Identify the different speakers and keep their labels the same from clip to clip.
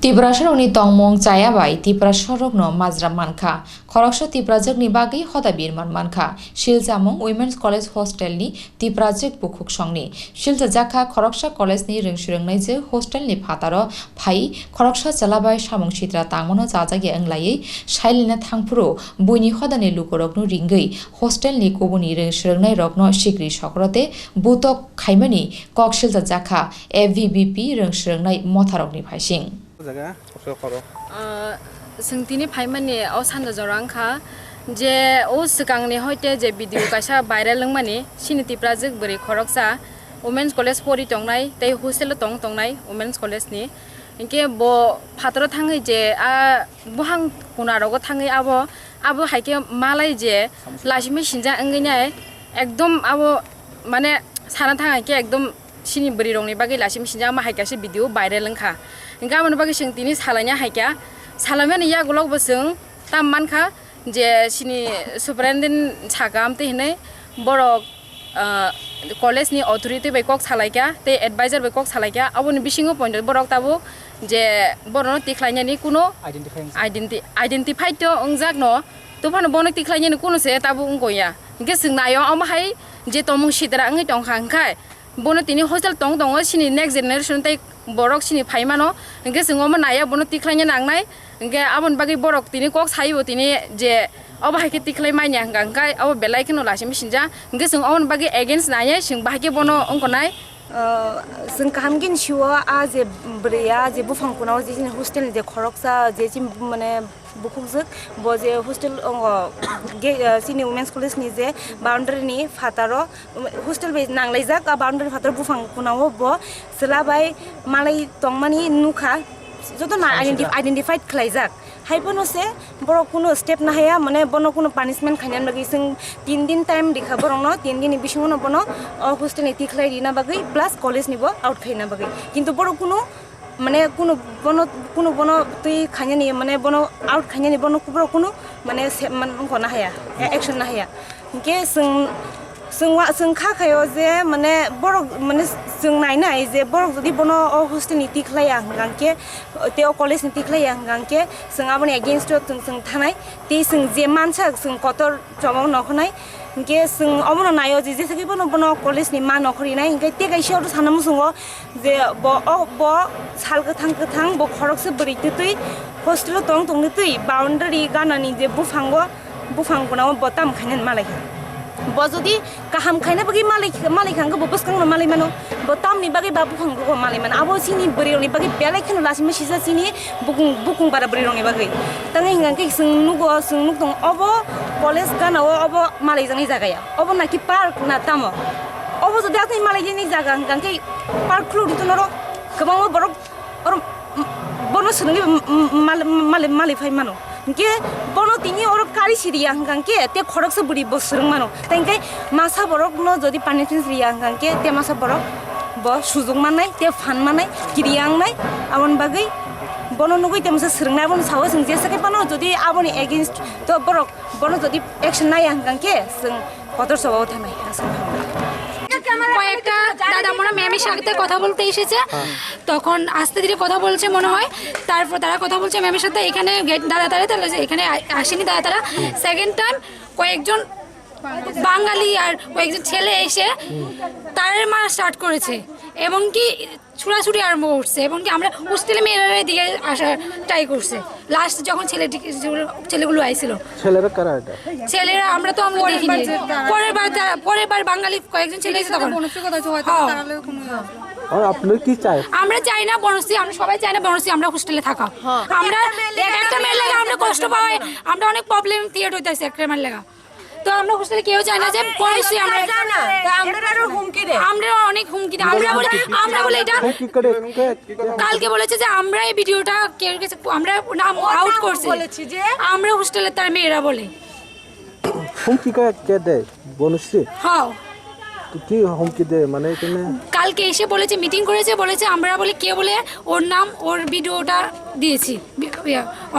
Speaker 1: Tibrasharoni tongmong chayabai Tibrasharokno Mazra Manka Khoroksa Tibrajekni bagi Hodabir Manka Shiljamong Women's College Hostel ni Tibrajek Bukhuk Songni Shilja Jaka Khoroksa College ni Rungshurengnai je hostel ni phataro phai Khoroksa chalabai samong chitra tangmono jajagi anglai shailina thangpuro buini hodani lukorokno ringei hostel ni kobuni rungshurengnai rokno sikri sokrote butok khaimani kok Shilja Jaka FVBP rungshurengnai motharokni phaising
Speaker 2: Sengtini Paimani aus Handa Zoranka, Je Osakangni Hoite, Je video Kasha, Baira Lungmani, Shiniti Project, Buri Koroksa, Women's College Pori Tongnai, They Husel Tong Tongnai, Women's College ni, Inke Bo Patro Tangi Je, Buhang Punarogo Tangi Abo, Abu Hake Malay Je, Lashmi Shinja Angina, Ekdom Abo Mane Sanatanga, Ekdom Shini Buri Rongi Bagi Lashim Shinja Mahakashi video, Baira Lunka. Gaman bagi sengtini salahnya haika, salahnya ya golok beseng, taman ka, je sini superintendent cakam teh ini, borok college ni authority bekok salahnya, te advisor bekok salahnya, abu ni bisingo point borok tabu, je borok tiklanya ni kuno identify to ungjak no, tu pan borok tiklanya ni kuno se tabu ungkoya, hingga sengayo amahai je tomung sidra angi tong hangkai. Bono tini hostel tong tong sini next generation tai borok sini phaimano engke singoma naya bono tiklanya nangnai engke abon bagi borok tini kok saibo tini je aba hake tiklai manya ngangkai aba belai kino lasim sinja engke sing abon bagi against naya sing bahake bono ongkonai
Speaker 3: जों कामगिन शिवा आज ब्रेया जे बुफां कुनाव जे hostel जे खरकसा जे SIM माने बुखुजक बजे hostel गे सिनि women's college नि जे boundary नि फातारो hostel बे नांलायजाक boundary फातार बुफां कुनाव ब सलाबाय मालाय तंमानि नुखा जतो ना आइडेंटिफाइड खलायजाक हाइबनो से बरो कुनो स्टेप ना हाया माने बनो कुनो पनिशमेंट खायनान बागै जों 3 दिन टाइम दिखा बरंनो 3 दिन बिसिङनो बनो हॉस्टेल नि तिखलाय दिना बागै प्लस कॉलेज निबो आउट खायना बागै किन्तु बरो कुनो माने कुनो बनो तै खायनानि माने बनो आउट खायनानि बनो कुनो माने खना हाया एक्शन ना हाया के जों खाखायो जे माने बर माने जों नायनाय जे बर जदि बनो हॉस्टेल नि तिखलाया गांके ते कॉलेज नि तिखलाया गांके जों आबनि अगेंस्ट जों थानाय ते जों जे मानसा जों कतर जमाव नखनाय के जों अमनो नायो जे जेसेकि बनो कॉलेज नि मा नखरिनाय के ते गाइसेयाव सानमु जोङो जे ब साल गोथां ब खरकसे बोरैतै हॉस्टेल तंनि तै बाउंड्री गानानि जे बुफांगनाव बताम खायनान मालाय बजदी kaham खायना बगी मालिक खांगो बसकांनो मालिक मानो बतामनि बगी बाबु खांगो मालिक मानो आबो सिनि बरिरनि बगी बेलायखनो लासिम सिसा सिनि बुकुं बारा बरिरनि बगी तंगे हिंगांके जों नुक दं अबो कॉलेज गानाव अबो मालिक जंनि जागाया अबो नाकि पार्क ना तामो अबो जदि आथि मालिक नि जागा हिंगांके पार्क खुलुदि तनरो गोबां बरक बनो सुननि मालिक फाय मानो के बनो तिनी और कारी सिरिया हंगांके ते खरक से बुरी बसरंग मानो तंगे मासा बरक न जदि पानिफिन सिरिया हंगांके ते मासा बरक ब सुजुग मानाय ते फान मानाय किरियांनाय आवन बागै बनो नुगै ते मसे सरंनाय बनो सावो जों जेसके बनो जदि आबनि एगेंस्ट तो बरक बनो जदि एक्शन नाय हंगांके जों कतर सबाव थानाय
Speaker 4: কয়েকটা দাদা মনে ম্যামের সাথে কথা বলতে এসেছে তখন আস্তে ধীরে কথা বলছে মনে হয় তারপর তারা কথা বলছে ম্যামের সাথে এখানে দাদা তারা এখানে আসেনি দাদা তারা সেকেন্ড টাইম কয়েকজন বাঙালি আর কয়েকজন ছেলে এসে তারের মারা স্টার্ট করেছে এবং কি ছুড়াছুড়ি আরম্ভ করছে এবং কি আমরা হোস্টেলে মেয়েরা দিকে আসা ট্রাই করছে লাস্ট যখন ছেলেগুলো আইছিল ছেলেরা আমরা দেখিনি পরের বার বাঙালি কয়েকজন ছেলে এসে তখন আমরা চাই না বনশ্রী আমরা সবাই চাই না বনশ্রী আমরা হোস্টেলে থাকা আমরা একটা মেয়ের লাগা আমরা কষ্ট পাই আমরা অনেক প্রবলেম ক্রিয়েট হইতাছে একটা মেয়ের লাগা তো আমরা হোস্টেলে কেউ চাই না যে বনশ্রী আমরা অনেক হুমকি দেয় আমরা বলে এটা কালকে বলেছে যে আমরা এই ভিডিওটা কেউ আমরা নাম আউট করছি আমরা হোস্টেলের তার মেয়েরা বলে
Speaker 5: হুমকি কে দেয় বনশ্রী
Speaker 4: হ্যাঁ
Speaker 5: কি হুমকি দেয় মানে এখানে
Speaker 4: কালকে এসে বলেছে মিটিং করেছে বলেছে আমরা বলে কে বলে ওর নাম ওর ভিডিওটা দিয়েছি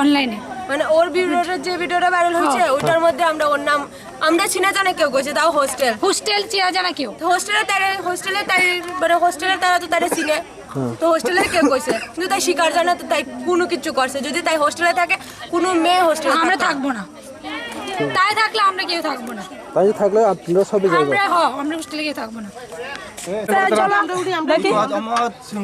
Speaker 4: অনলাইনে
Speaker 6: মানে ওর ভিডিওটা যে ভিডিওটা ভাইরাল হয়েছে ওটার মধ্যে আমরা ওর নাম আমরা চিনা জানা কেউ কইছে তাও হোস্টেল
Speaker 4: চিনা জানা কেউ
Speaker 6: হোস্টেলে তারে মানে হোস্টেলে তারা তো তারে চিনে তো হোস্টেলে কেউ কইছে কিন্তু তাই স্বীকার জানা তো তাই কোনো কিছু করছে যদি তাই হোস্টেলে থাকে কোনো মেয়ে হোস্টেলে
Speaker 4: আমরা থাকবো না, তাই থাকলে আমরা কেউ থাকবো না,
Speaker 5: তাই থাকলে আপনারা সবে যাবেন
Speaker 4: আমরা হোস্টেলে কেউ থাকবো না।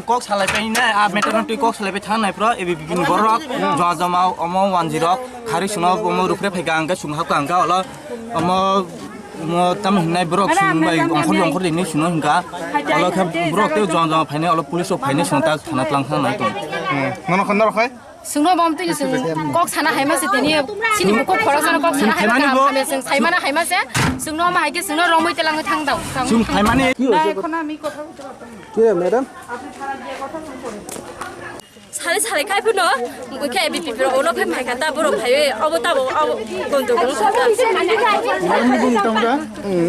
Speaker 7: kok salai pe ina a metan tu kok salai pe thang nai pro e bi bin borok jwa jama omo 10 khari suno omo rupre phai gang ga sung ha gang ga ola omo mo tam hinai borok sung bai ongkhor ni suno hinga ola kha borok te jwa jama phai ne ola police phai ne sung ta thana tlang thang nai to
Speaker 8: nono khondar khai
Speaker 2: sungno bom tu sung kok sana haima se tini sini buku khorok sana kok sana haima na sung saimana haima se sungno ma haike sungno romoi telang thang dau
Speaker 7: sung phai mane
Speaker 5: কি হয়েছে কি রে madam
Speaker 6: সালে সালে খাই ফুনো ওকে ABP pro ono phai mai kata boro phai abo tabo abo bondo gong sata
Speaker 8: nong bung tongda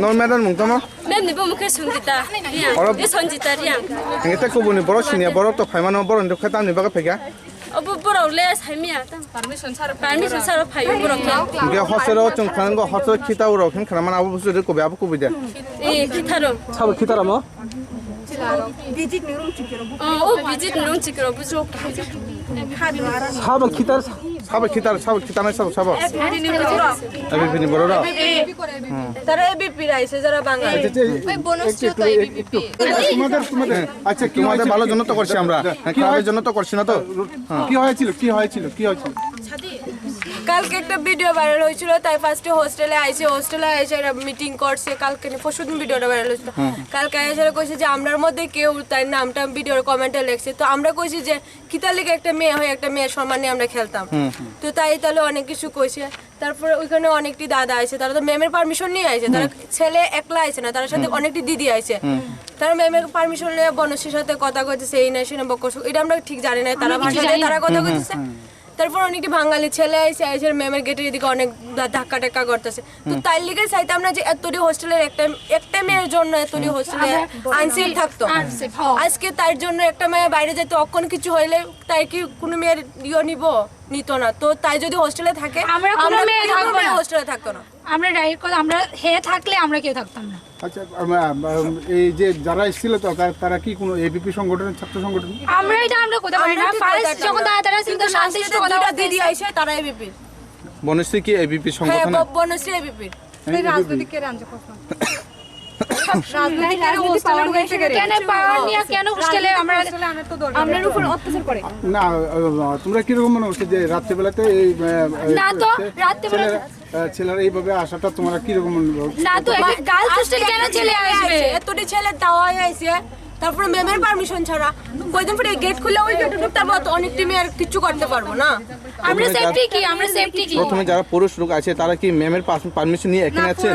Speaker 8: non medan mung tama
Speaker 6: mem ni bo muke sungita ya e sonjita ya
Speaker 8: ngeta ko buni boro sinia boro to phai mano boro ndo khata ni baga phega
Speaker 6: abo boro le saimia permission sar phai boro ke
Speaker 8: ge hosero chung khang go hoso khita uro khin khana mana abu busu ko be abu ko bide
Speaker 6: e kitaro
Speaker 5: 사부 기다려마
Speaker 6: o visit nung chikro bujo
Speaker 5: 사부 기다려
Speaker 8: sabe khita na sabo abi bini boro ra
Speaker 6: tara ebipi raise jara bangal
Speaker 8: তোমাদের আচ্ছা তোমাদের ভালো জন্য তো করছি আমরা খারাপের জন্য তো করছি না তো কি হয়েছিল
Speaker 6: কালকে একটা ভিডিও ভাইরাল হয়েছিল তাই ফার্স্টে হোস্টেলে আইসে এরা মিটিং করছে কালকে পরশুদিন ভিডিওটা ভাইরাল হয়েছিল কালকে এসে কইছে যে আমরার মধ্যে কেউ তার নামটা ভিডিওর কমেন্টে লিখছে তো আমরা কইছি যে কিতার লিগে একটা মেয়ে হয়ে একটা মেয়ের সম্মান নিয়ে আমরা খেলতাম তো তাই তাহলে অনেক কিছু কইছে তারপরে ওইখানে অনেকটি দাদা আইছে তারা তো ম্যামের পারমিশন নিয়ে আইছে তারা ছেলে একলা আইছে না তার সাথে অনেকটি দিদি আইছে তারা ম্যামের পারমিশন নিয়ে বনশ্রীর সাথে কথা কইতেছে এই না শুনে বকস এটা আমরা ঠিক জানি না তারা ভাষা দিয়ে তারা কথা কইতেছে তারপর অনেকটি বাঙালি ছেলে আইসে ম্যামের গেটের এদিকে অনেক ধাক্কা টাক্কা করতেছে তো তাই লিগে চাইতাম না যে এতটি হোস্টেলের একটা মেয়ের জন্য এতটি হোস্টেলে আনসেফ থাকতো আজকে তার জন্য একটা মেয়ে বাইরে যেতে অক্ষণ কিছু হইলে তাই কি কোনো মেয়ের নিত না তো তাই যদি হোস্টেলে থাকে
Speaker 4: আমরা কোনো মেয়ে থাকবো না
Speaker 6: হোস্টেলে থাকতো না
Speaker 4: আমরা ডাইরেক্ট কথা আমরা হে থাকলে আমরা কেউ থাকতাম না।
Speaker 8: আচ্ছা এই যে যারা এসেছিল তো তারা কি কোনো এবিপি সংগঠনের ছাত্র সংগঠন
Speaker 4: আমরা কথা বলি না ফার্স্ট যখন তারা ছিল তো শান্তির সাথে কথা বলতে
Speaker 6: দিদি আইছে তারা এবিপি
Speaker 8: বনশ্রী কি এবিপি
Speaker 6: হ্যাঁ
Speaker 8: সংগঠন
Speaker 6: বনশ্রী এবিপি
Speaker 4: রাজনৈতিক কেন পাওয়ার নিয়ে কেন হোস্টেলে আমাদের উপর অত্যাচার করে
Speaker 8: না তোমরা কিরকম মনে হচ্ছে যে রাত্রিবেলাতে এই
Speaker 4: না তো রাত্রিবেলা
Speaker 8: ছেলেরা এইভাবে আসাটা তোমরা কিরকম মনে হচ্ছে
Speaker 4: না তো একটা গার্লস হোস্টেল কেন ছেলে আসবে
Speaker 6: এতটি ছেলে তাওয়াই আইছে তারপরে ম্যামের পারমিশন ছাড়া কয়দিন পরে গেট খুলে ওই গেটে ঢুকতে পারবো তো অনেক টিমে আর কিছু করতে পারবো না
Speaker 4: আমরা সেফটি কি
Speaker 8: প্রথমে যারা পুরুষ লোক আছে তারা কি ম্যামের পারমিশন নিয়ে এখানে আছেন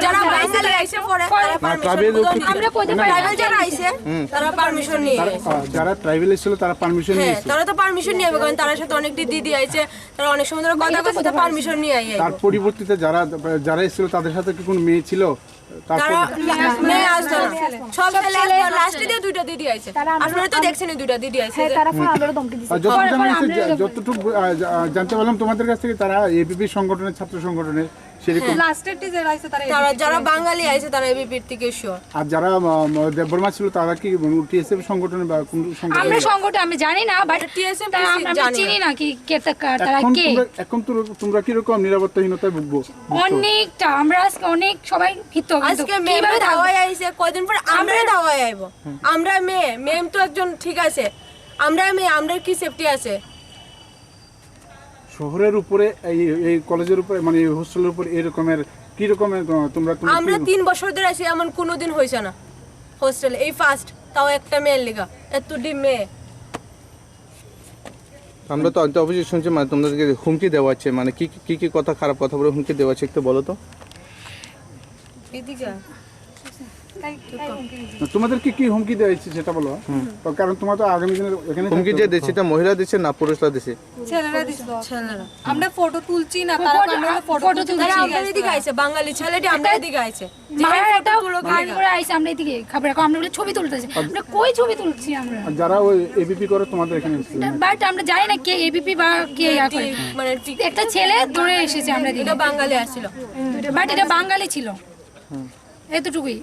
Speaker 6: যারা বাইসালে আইছে পরে তারা
Speaker 8: ট্রাভেল
Speaker 4: আমরা কইতে পারি
Speaker 6: ট্রাইবেল যারা আইছে তারা পারমিশন নিয়ে
Speaker 8: যারা ট্রাইবেল ছিল তারা পারমিশন
Speaker 6: হ্যাঁ
Speaker 8: নিয়েছে
Speaker 6: তারা তো পারমিশন নিয়ে কারণ তার সাথে অনেকটি দিদি আইছে তারা অনেক সময় ধরে কথা কথা পারমিশন নিয়ে আইছে
Speaker 8: তার পরিবর্তিতে যারা এসেছিল তাদের সাথে কি কোনো মেয়ে ছিল
Speaker 6: তারা মেয়ে আসতো সব ছেলে লাস্টে দিয়ে দুইটা দিদি আইছে আপনারা তো দেখছেন দুইটা দিদি আইছে
Speaker 4: তারা ফোন আমরা ধমকি দিছে
Speaker 8: যতটুকু জানতে পারলাম তোমাদের কাছ থেকে তারা এবিপি সংগঠনের ছাত্র সংগঠনের সেরকম
Speaker 6: তারা যারা বাঙালি আইছে তারা এবিপির থেকে শিওর
Speaker 8: আর যারা দেববর্মা ছিল তারা কি টিএসএফ সংগঠনের বা কোন
Speaker 4: আমরা সংগঠন আমি জানি না বাট
Speaker 6: TSM
Speaker 4: আমরা চিনি না কি কে তারা কে
Speaker 8: এখন তোমরা কি রকম নিরাপত্তাহীনতায় ভুগবো
Speaker 4: অনেকটা আমরা আজকে অনেক সবাই ভীত
Speaker 6: আজকে মেম ধাওয়ায় আইছে কয়দিন পর আমরা ধাওয়ায় আইব আমরা মেম তো একজন ঠিক আছে আমরা আমরা কি সেফটি আছে
Speaker 8: শহরের উপরে এই কলেজের উপরে মানে এই হোস্টেলের উপরে এরকমের কি রকমের তোমরা
Speaker 6: আমরা 3 বছর ধরে আছি এমন কোনোদিন হইছে না হোস্টেলে এই ফার্স্ট তাও একটা মেয়ের লিগা এতটি মেয়ে
Speaker 8: আমরা তো অপোজিশন শুনছি মানে তোমাদেরকে হুমকি দেওয়া হচ্ছে মানে কি কথা খারাপ কথা বলে হুমকি দেওয়া হচ্ছে একটু বলো তো
Speaker 6: এদিকে
Speaker 8: তোমাদের কি হুমকি দেওয়া হচ্ছে সেটা বলো কারণ তোমরা তো আগামী দিনে এখানে হুমকি যে দিচ্ছে এটা মহিলা দিচ্ছে না পুরুষরা দিচ্ছে
Speaker 6: ছেলেরা
Speaker 9: আমরা ফটো তুলছি না তারা আমরা ফটো তুলছি
Speaker 6: তারা আমাদের এদিকে আইছে বাঙালি ছেলেটি আমরা এদিকে আইছে
Speaker 4: মারাটা গান করে আইছে আমরা এদিকে খাবার আমরা বলে ছবি তুলতেছি আমরা কই ছবি তুলছি আমরা
Speaker 8: যারা ওই এবিপি করে তোমাদের এখানে এসেছে
Speaker 4: বাট আমরা জানি না কে এবিপি বা কে
Speaker 6: মানে
Speaker 4: একটা ছেলে ধরে এসেছে আমরা দিকে
Speaker 6: এটা বাঙালি আসছিল
Speaker 4: বাট এটা বাঙালি ছিল এতটুকুই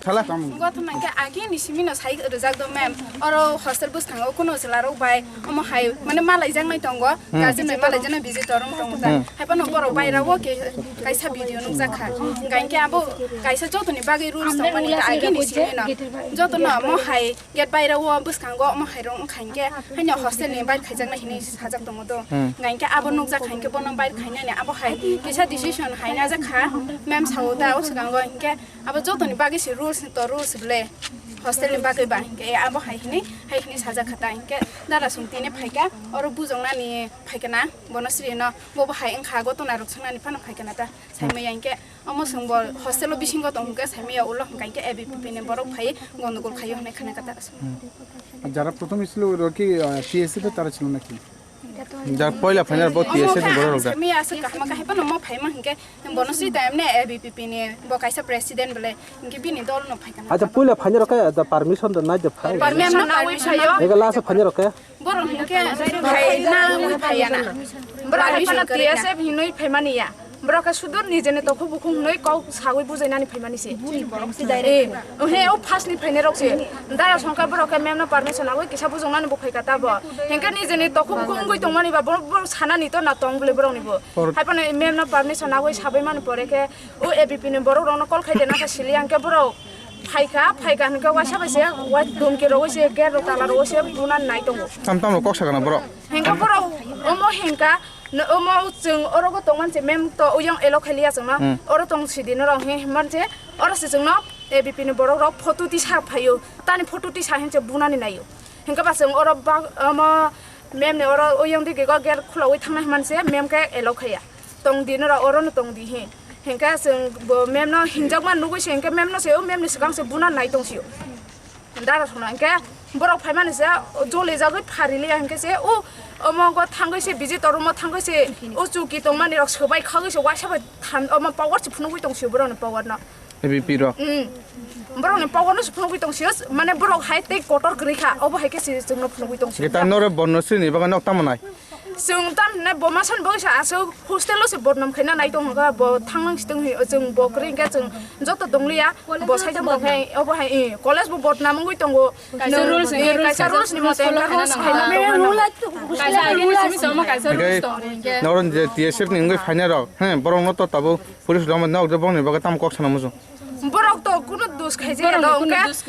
Speaker 8: Salah.
Speaker 4: Gotong nangke agi ni simino sai rejak do mem oro hostel bus thango kuno selaro bai omo hai mane malai jang nai tongo gaji nai malai jana visitor tong ta hai pano boro bai rawo ke kaisa video nung jakha gainke abo kaisa joto ni bagi rules tong mani ta agi ni simino joto na mo hai get bai rawo bus thango omo hai rong khainke haino hostel ni bai khaijak na hini sajak tongo do gainke abo nung jak khainke bono bai khaina ni abo hai kisa decision haina jakha mem sauda o sagango hinke abo joto ni bagi si rules to rules ble hostel ni bagai ba hinke abo haihini saja khata hinke dara sungtine phaika oro bujongna ni phaikana bonasri no bobo hai engkha go to na ruksana ni phana phaikana ta saimai hinke omo sungbo hostel bisingo tongke saimai ulo hinke ABPP ni borok phai গন্ডগোল খাইও হনে খানা কাটা আছে
Speaker 8: যারা প্রথম ছিল ওরা কি টিএসসি তে তারা ছিল নাকি
Speaker 5: যার পয়লা ফাইনাল বহুত টিএসসি তে বড় রোগা
Speaker 2: আমি আছে কাহমা কাহিবা নম Faima হিংকে Banasree টাইমনে ABPP ni bo kaisa president bele hinke bini dol no phaikana
Speaker 5: আচ্ছা পয়লা ফাইনাল রকে দা পারমিশন দা নাই দা ফাই
Speaker 2: permission na wi phayo
Speaker 5: এগা লাস্ট ফাইনাল রকে
Speaker 2: boro hinke phai na wi phayana boro
Speaker 4: permission TSF hinoi phaimaniya Broka sudur ni jene to khubu khung noi kau sagoi bujainani phaimani se direct he o fast ni phaine rokse dara songka broka memna permission agoi kisa bujongnani bo phaikata bo henka ni jene to khubu khung goi tongmani ba bor sanani to na tong bole boroni bo haipane memna permission agoi sabai mani poreke o ABP ni borok rong kol khaidena ka siliangke borok phaika hinka wa sabai se wa domke rogoi se ger tala rogoi se bunan nai tongo
Speaker 8: tamtam kok sagana bro
Speaker 4: henka borok omo henka no omo jeng oro go tong manche mem to uyang elo khelia jengna oro tong sidin rong he manche oro se jengno ABP ni borok rok photo ti sa phayo tani photo ti sa henche bunani nayo henka ba jeng oro ba omo mem ne oro uyang di ge go ger khuloi thangna manche mem ke elo khaya tong din ro oro no tong di he henka jeng bo mem no hinjak man nugo se henka mem no se o mem ni sikang se bunan nai tong siyo dara sona henka borok phaimani se jole jagoi pharile henka se o omo go thangai se visitor mo thangai se o chuki tongmani rok sobai khagai se wasa tham omo power chi phunugui tong siyo borok power na
Speaker 8: ABP ro
Speaker 4: borok ni power no phunugui tong siyo mane borok hai te kotor grikha obo hai ke se jengno phunugui tong siyo
Speaker 8: এটা নরে বনশ্রী নি বাগান তামনাই
Speaker 4: जों tam ne bo masan bo sa aso hostel lo se bornam khaina nai tong ga bo thanlang siteng hi जों bo kring ga जों joto donglia bo sai jam hai obo hai college bo bornam ngui tong go rules ni mo te rules
Speaker 8: নরন যে TSF নি ngoi final ro হ্যাঁ বরং তো তাবো police রম নাও যে বং নি বাগা তাম কক সানা মুজু
Speaker 4: borok to kuno dus khaije do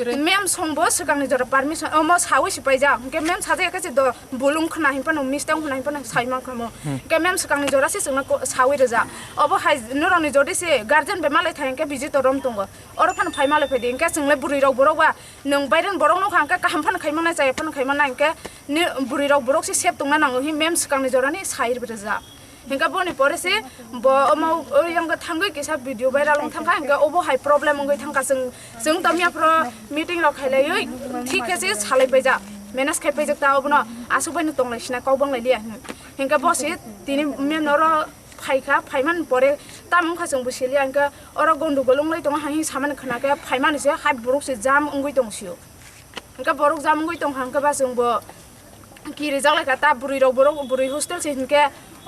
Speaker 4: ke mem sombo sikangni jora permission omo sawi sipaija ke mem saje ke do bulung khna himpa no mistang khna himpa no saima khamo ke mem sikangni jora se sungna sawi reja obo hai noroni jodi se guardian be malai thain ke visitor rom tongo oro phan phai malai phedi ke sungle buri rok borok ba nong bairen borok no khang ka kaham phan khaima na jai phan khaima na ke ni buri rok borok se sep tongna nango hi mem sikangni jora ni sair reja hinga boni pore se bo omo yang ga thangai kisa video viral long thangka hinga obo hai problem ngai thangka जों tamia pro meeting rok khailai thik ase salai paija menas khai paija ta obno asu bainu tonglai sina kau banglai lia hinga bosi tini mem noro phaika phaiman pore tamung kha जों busilia hinga ora gondu golong lai tong hahi saman khana ka phaiman se hai borok se jam ngui tongsiyo hinga borok jam ngui tong hangka ba जों bo ki rizal ka ta buri rok borok buri hostel se hinga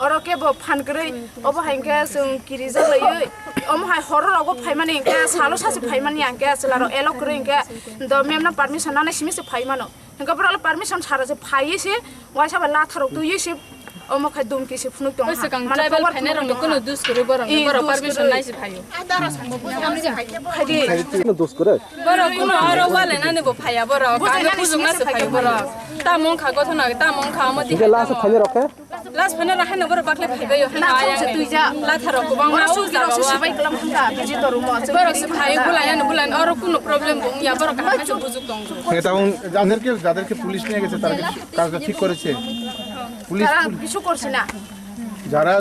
Speaker 4: oro ke bo phangrei obo hainke जों kiri jalai omo hai horor ogo phaimani ke salo sase phaimani angke selaro elo kring ke do memna permission na simi se phaimano hinga bro permission sara se phai se waisa ba la tharok tu yese omo khai dum ke se phunuk tong
Speaker 2: মানে tribal ফাইনে রং কোনো দুস করে বরং বড় permission নাই সে ভাইও
Speaker 5: না দোষ করে
Speaker 2: বড় কোনো আর ওয়ালে না নেব ভাইয়া বড় কানে বুঝুং না সে ভাইও বড় তা মন খা কথা না তা মন খা মদি
Speaker 5: এগা লাস্ট ফাইনাল রকে
Speaker 2: লাস্ট ফাইনে রাখে না বড় বাকলে ভাইও না আয়া তুই যা লা থারো কো বাং না সুজ যাও
Speaker 4: সবাই কলাম থাকা visitor mo
Speaker 2: বড় সে ভাই বুলান আর কোনো প্রবলেম বং ইয়া বড় কাছে বুঝুক তং
Speaker 8: এটা যাদেরকে পুলিশ নিয়ে গেছে তারা কাজটা ঠিক করেছে পুলিশ
Speaker 4: কিছু করছে না
Speaker 8: যারা